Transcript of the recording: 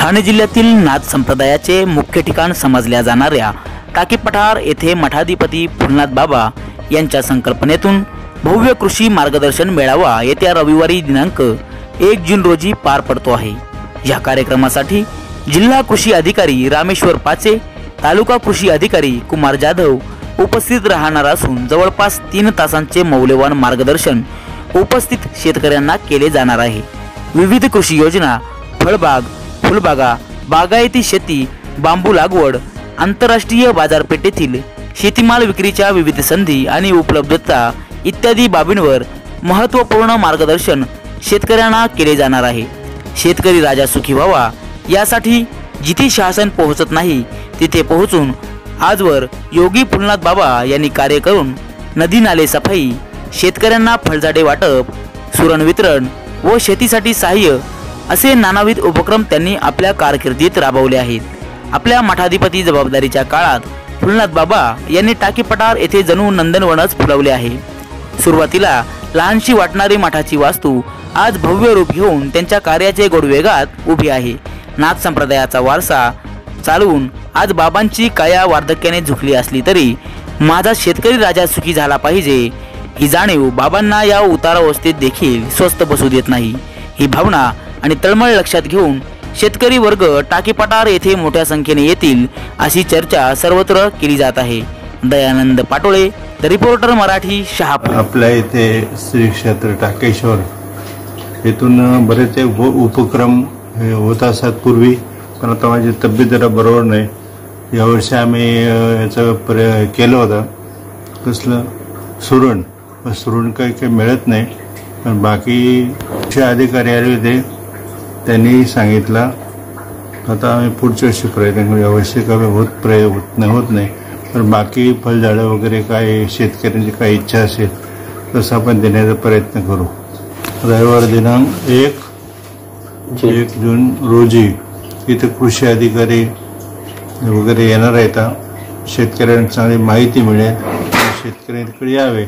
ठाणे जिल्ह्यातील नाथ संप्रदायाचे मुख्य ठिकाण समजल्या जाणाऱ्या टाकी पठार येथे मठाधिपती फुलनाथ बाबा यांच्या संकल्पनेतून भव्य कृषी मार्गदर्शन मेळावा येत्या रविवारी दिनांक 1 जून रोजी पार पडतो आहे। या कार्यक्रमासाठी जिल्हा कृषी अधिकारी रामेश्वर पाचे, तालुका कृषी अधिकारी कुमार जाधव उपस्थित राहणार असून जवळपास 3 तासांचे मौल्यवान मार्गदर्शन उपस्थित शेतकऱ्यांना केले जाणार आहे। विविध कृषी योजना, फळबाग, फुलबागा, बागायती शेती, बांबू लागवड, आंतरराष्ट्रीय बाजारपेठेतील शेतीमाल विक्रीच्या विविध संधी आणि उपलब्धता इत्यादी बाबींवर महत्त्वपूर्ण मार्गदर्शन शेतकऱ्यांना केले जाणार आहे। शेतकरी राजा सुखी व्हावा यासाठी जिथे शासन पोहोचत नाही तिथे पोहोचून आजवर योगी फुलनाथ बाबा यांनी कार्य करून नदी नाले सफाई, शेतकऱ्यांना फळझाडे वाटप, सुरण वितरण व शेतीसाठी सहाय्य असे नानाविध उपक्रम त्यांनी आपल्या कारकिर्दीत राबवले आहेत। आपल्या मठाधिपती जबाबदारीच्या काळात फुलनाथ बाबा यांनी टाकी पठार येथे जणू नंदनवनच फुलवले आहे। सुरुवातीला लहानशी वाटणारी मठाची वास्तू आज भव्य रूप घेऊन त्यांच्या कार्याचे गोडवेगात उभी आहे। नाथ संप्रदायाचा वारसा चालवून आज बाबांची काया वार्धक्याने झुकली असली तरी माझा शेतकरी राजा सुखी झाला पाहिजे ही जाणीव बाबांना या उतारावस्थेत देखील स्वस्थ बसू देत नाही। ही भावना आणि तळमळ लक्षात घेऊन शेतकरी वर्ग टाकी पठार येथे मोठ्या संख्येने येतील अशी चर्चा सर्वत्र केली जात आहे। Dayanand Patole, the reporter Marathi, Shahapur. आपल्या इथे श्री क्षेत्र टाकेश्वर येथून बरेच उपक्रम होत असतात पूर्वी, पण आता माझी तब्येत जरा बरोबर नाही। यावर्षी आम्ही याचं केलं होतं कसलं सुरण काही मिळत नाही, पण बाकी जे अधिकारी आले होते त्यांनी सांगितलं आता आम्ही पुढच्या वर्षी प्रयत्न करू। यावर्षी कमी होत नाही, पण बाकी फळझाडं वगैरे काय शेतकऱ्यांची काही इच्छा असेल तसं आपण देण्याचा प्रयत्न करू। रविवार दिनांक 1 जून रोजी इथे कृषी अधिकारी वगैरे येणार आहेत। शेतकऱ्यांना चांगली माहिती मिळेल, शेतकरी तिकडे यावे।